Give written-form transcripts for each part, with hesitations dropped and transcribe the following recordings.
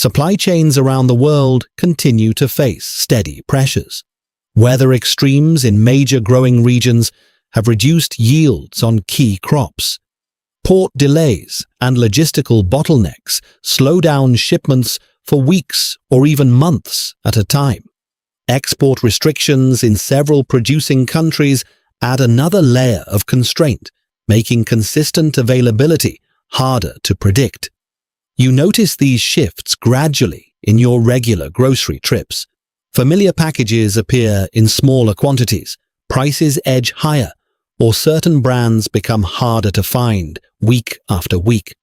supply chains around the world continue to face steady pressures. Weather extremes in major growing regions have reduced yields on key crops. Port delays and logistical bottlenecks slow down shipments for weeks or even months at a time. Export restrictions in several producing countries add another layer of constraint, making consistent availability harder to predict. You notice these shifts gradually in your regular grocery trips. Familiar packages appear in smaller quantities, prices edge higher, or certain brands become harder to find week after week.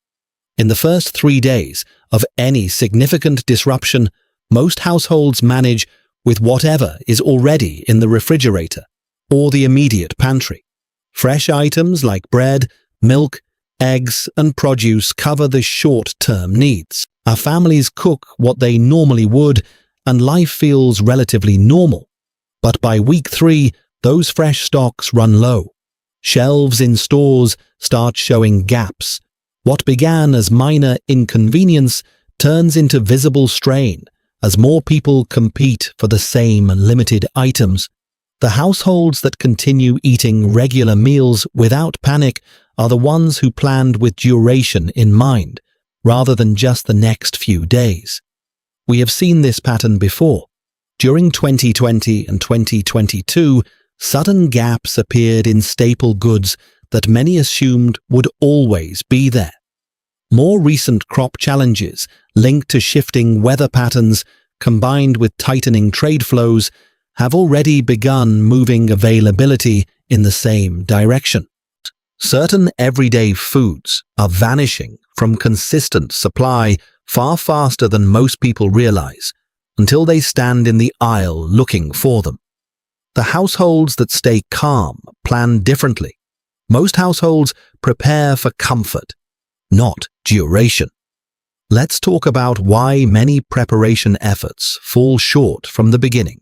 In the first 3 days of any significant disruption, most households manage with whatever is already in the refrigerator or the immediate pantry. Fresh items like bread, milk, eggs, and produce cover the short-term needs. Our families cook what they normally would, and life feels relatively normal. But by week 3, those fresh stocks run low. Shelves in stores start showing gaps. What began as minor inconvenience turns into visible strain as more people compete for the same limited items. The households that continue eating regular meals without panic are the ones who planned with duration in mind, rather than just the next few days. We have seen this pattern before. During 2020 and 2022, sudden gaps appeared in staple goods that many assumed would always be there. More recent crop challenges linked to shifting weather patterns combined with tightening trade flows have already begun moving availability in the same direction. Certain everyday foods are vanishing from consistent supply far faster than most people realize, until they stand in the aisle looking for them. The households that stay calm plan differently. Most households prepare for comfort, not duration. Let's talk about why many preparation efforts fall short from the beginning.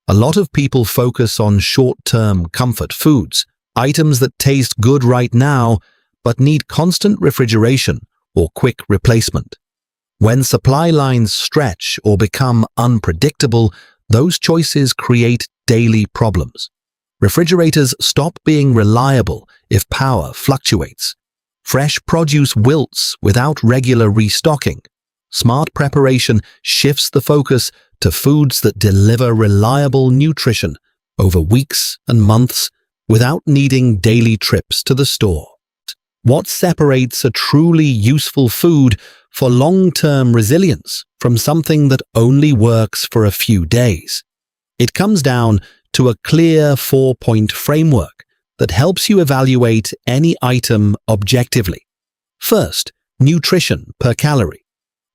A lot of people focus on short-term comfort foods, items that taste good right now but need constant refrigeration or quick replacement. When supply lines stretch or become unpredictable, those choices create daily problems. Refrigerators stop being reliable if power fluctuates. Fresh produce wilts without regular restocking. Smart preparation shifts the focus to foods that deliver reliable nutrition over weeks and months without needing daily trips to the store. What separates a truly useful food for long-term resilience from something that only works for a few days? It comes down to a clear 4-point framework that helps you evaluate any item objectively. First, nutrition per calorie.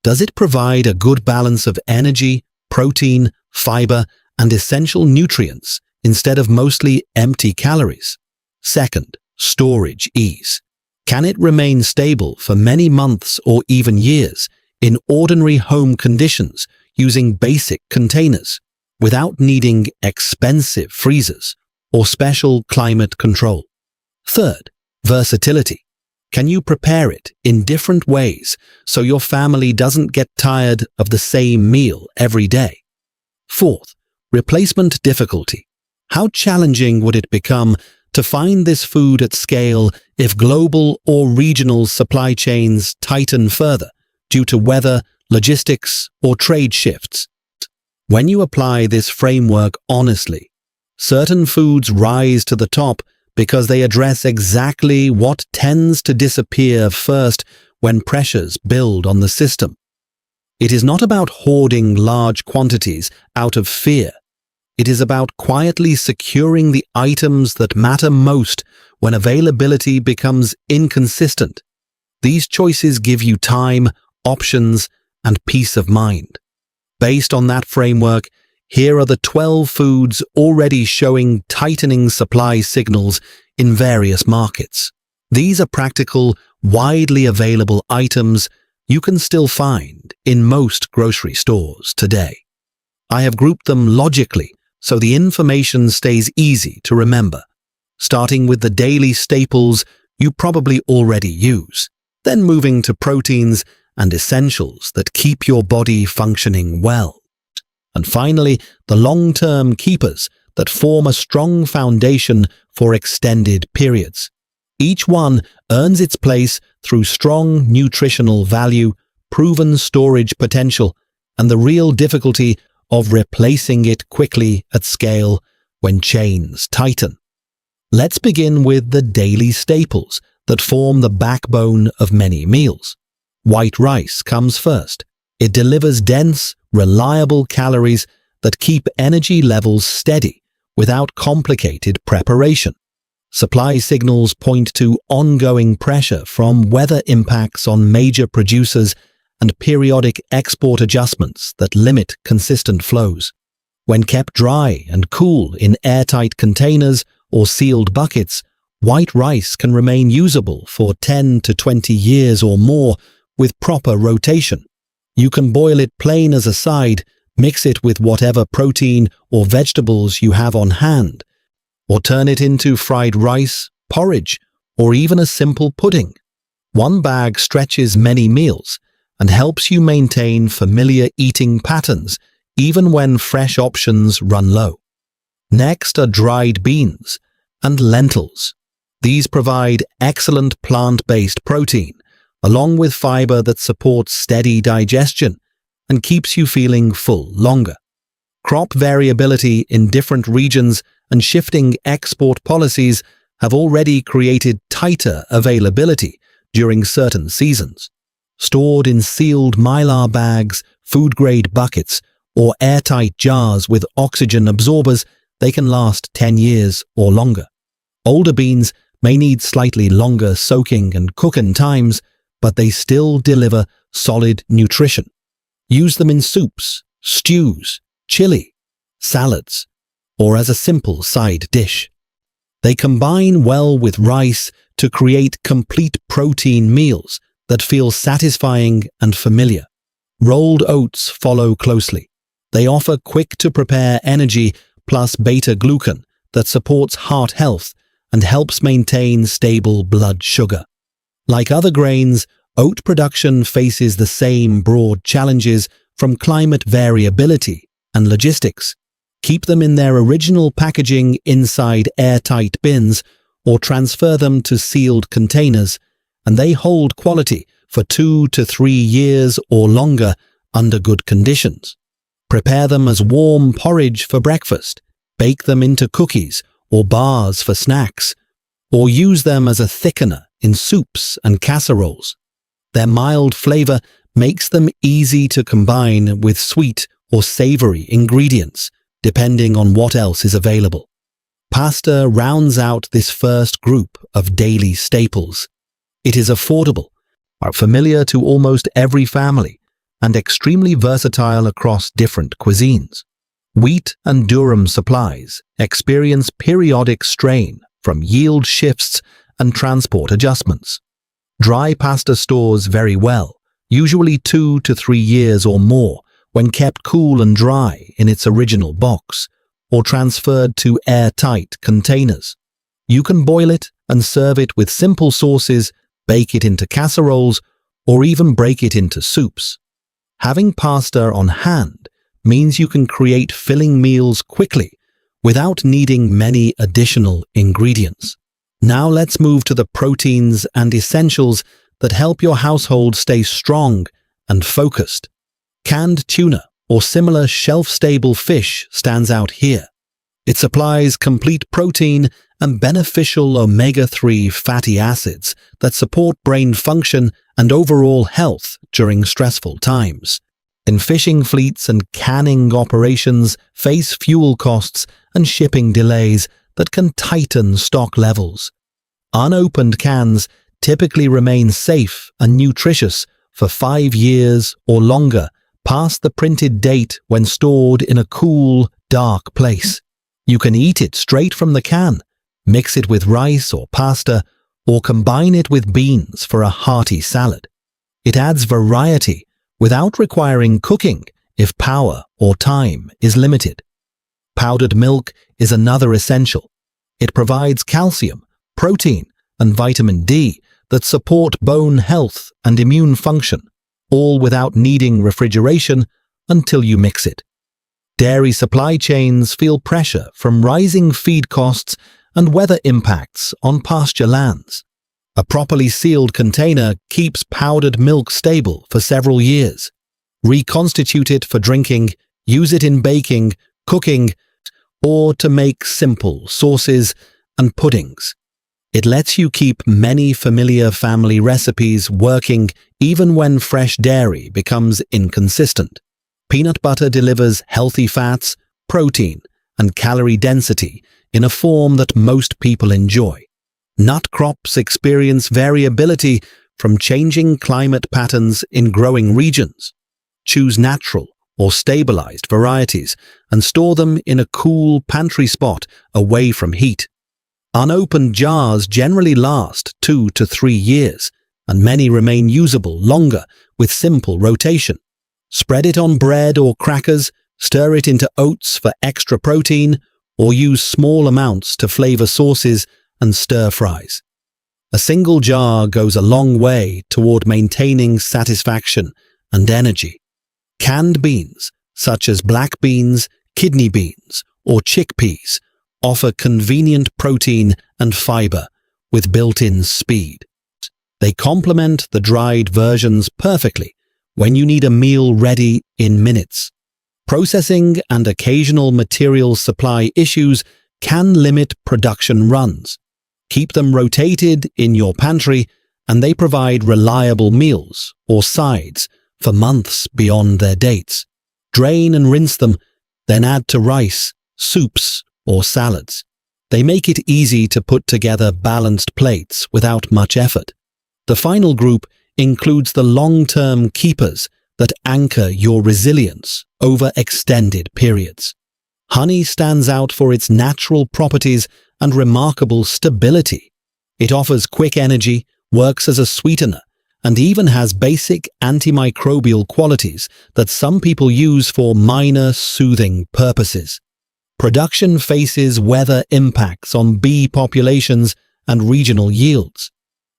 Does it provide a good balance of energy, protein, fiber, and essential nutrients instead of mostly empty calories? Second, storage ease. Can it remain stable for many months or even years in ordinary home conditions using basic containers without needing expensive freezers or special climate control? Third, versatility. Can you prepare it in different ways so your family doesn't get tired of the same meal every day? Fourth, replacement difficulty. How challenging would it become to find this food at scale if global or regional supply chains tighten further due to weather, logistics, or trade shifts? When you apply this framework honestly, certain foods rise to the top because they address exactly what tends to disappear first when pressures build on the system. It is not about hoarding large quantities out of fear. It is about quietly securing the items that matter most when availability becomes inconsistent. These choices give you time, options, and peace of mind. Based on that framework, here are the 12 foods already showing tightening supply signals in various markets. These are practical, widely available items you can still find in most grocery stores today. I have grouped them logically so the information stays easy to remember, starting with the daily staples you probably already use, then moving to proteins and essentials that keep your body functioning well. And finally, the long-term keepers that form a strong foundation for extended periods. Each one earns its place through strong nutritional value, proven storage potential, and the real difficulty of replacing it quickly at scale when chains tighten. Let's begin with the daily staples that form the backbone of many meals. White rice comes first. It delivers dense, reliable calories that keep energy levels steady without complicated preparation. Supply signals point to ongoing pressure from weather impacts on major producers and periodic export adjustments that limit consistent flows. When kept dry and cool in airtight containers or sealed buckets, white rice can remain usable for 10 to 20 years or more with proper rotation. You can boil it plain as a side, mix it with whatever protein or vegetables you have on hand, or turn it into fried rice, porridge, or even a simple pudding. One bag stretches many meals and helps you maintain familiar eating patterns even when fresh options run low. Next are dried beans and lentils. These provide excellent plant-based protein, along with fiber that supports steady digestion and keeps you feeling full longer. Crop variability in different regions and shifting export policies have already created tighter availability during certain seasons. Stored in sealed mylar bags, food-grade buckets, or airtight jars with oxygen absorbers, they can last 10 years or longer. Older beans may need slightly longer soaking and cooking times, but they still deliver solid nutrition. Use them in soups, stews, chili, salads, or as a simple side dish. They combine well with rice to create complete protein meals that feel satisfying and familiar. Rolled oats follow closely. They offer quick-to-prepare energy plus beta-glucan that supports heart health and helps maintain stable blood sugar. Like other grains, oat production faces the same broad challenges from climate variability and logistics. Keep them in their original packaging inside airtight bins or transfer them to sealed containers, and they hold quality for 2 to 3 years or longer under good conditions. Prepare them as warm porridge for breakfast, bake them into cookies or bars for snacks, or use them as a thickener in soups and casseroles. Their mild flavor makes them easy to combine with sweet or savory ingredients, depending on what else is available. Pasta rounds out this first group of daily staples. It is affordable, familiar to almost every family, and extremely versatile across different cuisines. Wheat and durum supplies experience periodic strain from yield shifts and transport adjustments. Dry pasta stores very well, usually 2 to 3 years or more, when kept cool and dry in its original box, or transferred to airtight containers. You can boil it and serve it with simple sauces, bake it into casseroles, or even break it into soups. Having pasta on hand means you can create filling meals quickly without needing many additional ingredients. Now let's move to the proteins and essentials that help your household stay strong and focused. Canned tuna or similar shelf-stable fish stands out here. It supplies complete protein and beneficial omega-3 fatty acids that support brain function and overall health during stressful times. And fishing fleets and canning operations face fuel costs and shipping delays that can tighten stock levels. Unopened cans typically remain safe and nutritious for 5 years or longer past the printed date when stored in a cool, dark place. You can eat it straight from the can, mix it with rice or pasta, or combine it with beans for a hearty salad. It adds variety without requiring cooking if power or time is limited. Powdered milk is another essential. It provides calcium, protein, and vitamin D that support bone health and immune function, all without needing refrigeration until you mix it. Dairy supply chains feel pressure from rising feed costs and weather impacts on pasture lands. A properly sealed container keeps powdered milk stable for several years. Reconstitute it for drinking, use it in baking, cooking, or to make simple sauces and puddings. It lets you keep many familiar family recipes working even when fresh dairy becomes inconsistent. Peanut butter delivers healthy fats, protein, and calorie density in a form that most people enjoy. Nut crops experience variability from changing climate patterns in growing regions. Choose natural or stabilized varieties and store them in a cool pantry spot away from heat. Unopened jars generally last 2 to 3 years, and many remain usable longer with simple rotation. Spread it on bread or crackers, stir it into oats for extra protein, or use small amounts to flavor sauces and stir-fries. A single jar goes a long way toward maintaining satisfaction and energy. Canned beans, such as black beans, kidney beans, or chickpeas, offer convenient protein and fiber with built-in speed. They complement the dried versions perfectly when you need a meal ready in minutes. Processing and occasional material supply issues can limit production runs. Keep them rotated in your pantry, and they provide reliable meals or sides for months beyond their dates. Drain and rinse them, then add to rice, soups, or salads. They make it easy to put together balanced plates without much effort. The final group includes the long-term keepers that anchor your resilience over extended periods. Honey stands out for its natural properties and remarkable stability. It offers quick energy, works as a sweetener, and even has basic antimicrobial qualities that some people use for minor soothing purposes. Production faces weather impacts on bee populations and regional yields.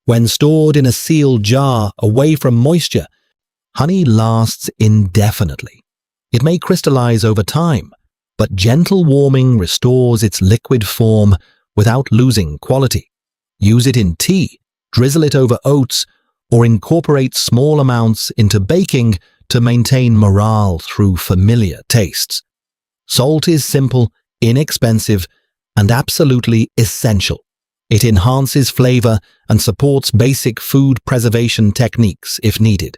When stored in a sealed jar away from moisture, honey lasts indefinitely. It may crystallize over time, but gentle warming restores its liquid form without losing quality. Use it in tea, drizzle it over oats, or incorporate small amounts into baking to maintain morale through familiar tastes. Salt is simple, inexpensive, and absolutely essential. It enhances flavor and supports basic food preservation techniques if needed.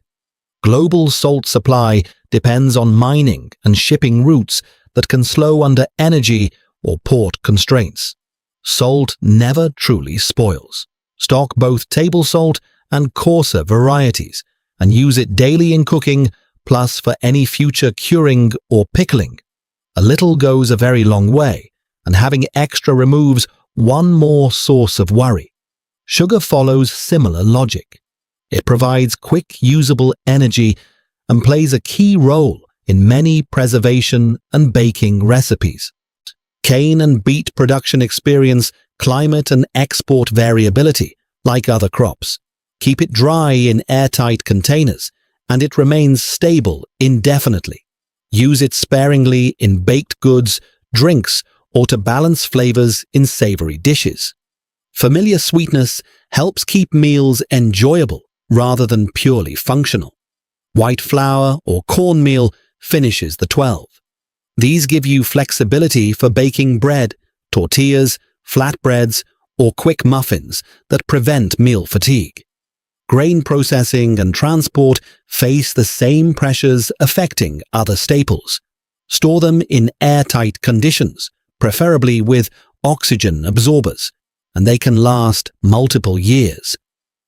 Global salt supply depends on mining and shipping routes that can slow under energy or port constraints. Salt never truly spoils. Stock both table salt and coarser varieties and use it daily in cooking, plus for any future curing or pickling. A little goes a very long way, and having extra removes one more source of worry. Sugar follows similar logic. It provides quick, usable energy and plays a key role in many preservation and baking recipes. Cane and beet production experience climate and export variability, like other crops. Keep it dry in airtight containers, and it remains stable indefinitely. Use it sparingly in baked goods, drinks, or to balance flavors in savory dishes. Familiar sweetness helps keep meals enjoyable rather than purely functional. White flour or cornmeal finishes the 12. These give you flexibility for baking bread, tortillas, flatbreads, or quick muffins that prevent meal fatigue. Grain processing and transport face the same pressures affecting other staples. Store them in airtight conditions, preferably with oxygen absorbers, and they can last multiple years.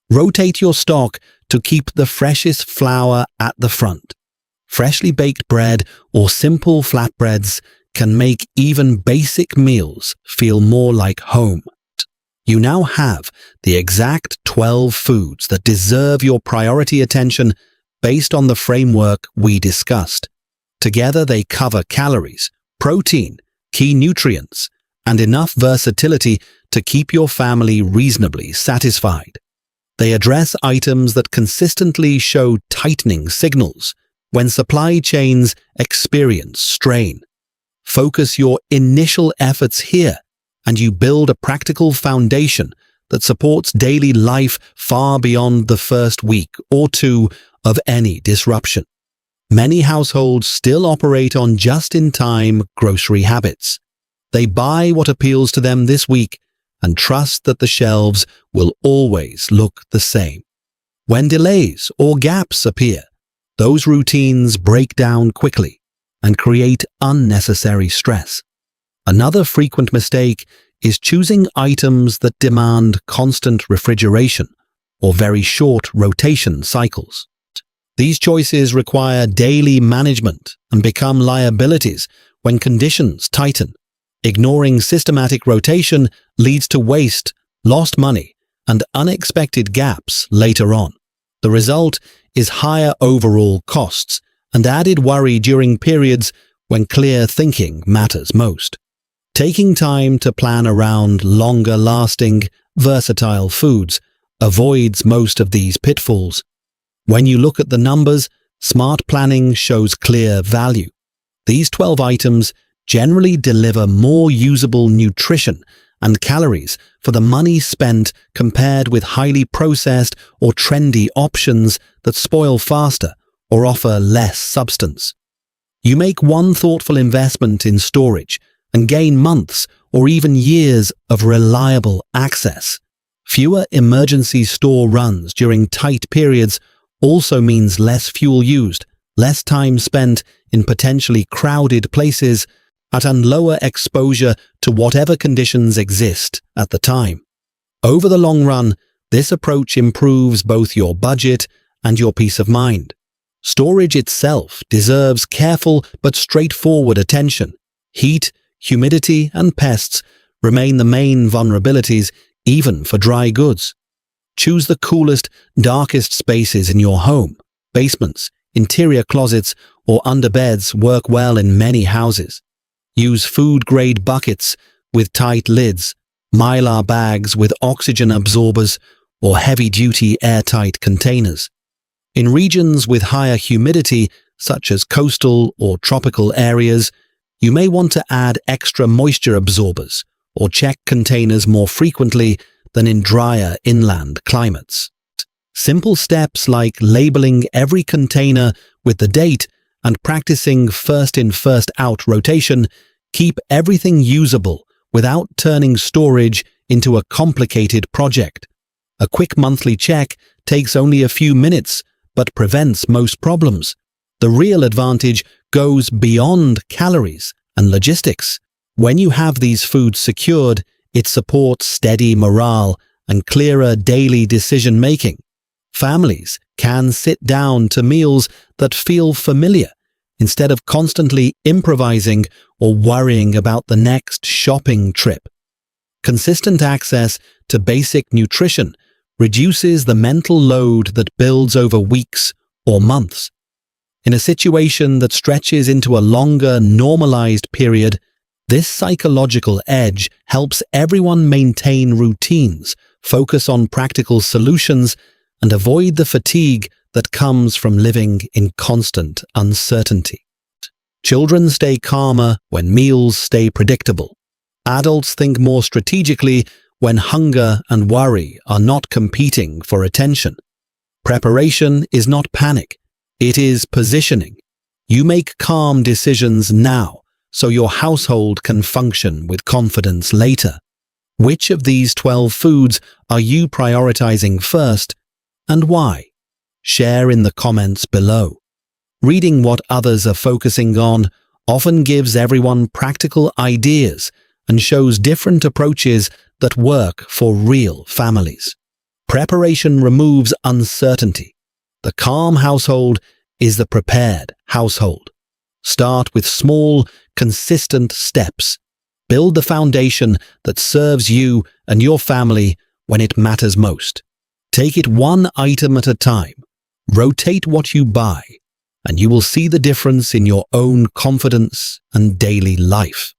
Rotate your stock to keep the freshest flour at the front. Freshly baked bread or simple flatbreads can make even basic meals feel more like home. You now have the exact 12 foods that deserve your priority attention based on the framework we discussed. Together they cover calories, protein, key nutrients, and enough versatility to keep your family reasonably satisfied. They address items that consistently show tightening signals when supply chains experience strain. Focus your initial efforts here, and you build a practical foundation that supports daily life far beyond the first week or two of any disruption. Many households still operate on just-in-time grocery habits. They buy what appeals to them this week and trust that the shelves will always look the same. When delays or gaps appear, those routines break down quickly and create unnecessary stress. Another frequent mistake is choosing items that demand constant refrigeration or very short rotation cycles. These choices require daily management and become liabilities when conditions tighten. Ignoring systematic rotation leads to waste, lost money, and unexpected gaps later on. The result is higher overall costs and added worry during periods when clear thinking matters most. Taking time to plan around longer-lasting, versatile foods avoids most of these pitfalls. When you look at the numbers, smart planning shows clear value. These 12 items generally deliver more usable nutrition and calories for the money spent compared with highly processed or trendy options that spoil faster or offer less substance. You make one thoughtful investment in storage and gain months or even years of reliable access. Fewer emergency store runs during tight periods also means less fuel used, less time spent in potentially crowded places, and lower exposure to whatever conditions exist at the time. Over the long run, this approach improves both your budget and your peace of mind. Storage itself deserves careful but straightforward attention. Heat, humidity, and pests remain the main vulnerabilities even for dry goods. Choose the coolest, darkest spaces in your home. Basements, interior closets, or underbeds work well in many houses. Use food-grade buckets with tight lids, mylar bags with oxygen absorbers, or heavy-duty airtight containers. In regions with higher humidity, such as coastal or tropical areas, you may want to add extra moisture absorbers or check containers more frequently than in drier inland climates. Simple steps like labeling every container with the date and practicing first-in, first-out rotation keep everything usable without turning storage into a complicated project. A quick monthly check takes only a few minutes but prevents most problems. The real advantage goes beyond calories and logistics. When you have these foods secured, it supports steady morale and clearer daily decision-making. Families can sit down to meals that feel familiar instead of constantly improvising or worrying about the next shopping trip. Consistent access to basic nutrition reduces the mental load that builds over weeks or months. In a situation that stretches into a longer, normalized period, this psychological edge helps everyone maintain routines, focus on practical solutions, and avoid the fatigue that comes from living in constant uncertainty. Children stay calmer when meals stay predictable. Adults think more strategically when hunger and worry are not competing for attention. Preparation is not panic, it is positioning. You make calm decisions now, so your household can function with confidence later. Which of these 12 foods are you prioritizing first, and why? Share in the comments below. Reading what others are focusing on often gives everyone practical ideas and shows different approaches that work for real families. Preparation removes uncertainty. The calm household is the prepared household. Start with small, consistent steps. Build the foundation that serves you and your family when it matters most. Take it one item at a time. Rotate what you buy, and you will see the difference in your own confidence and daily life.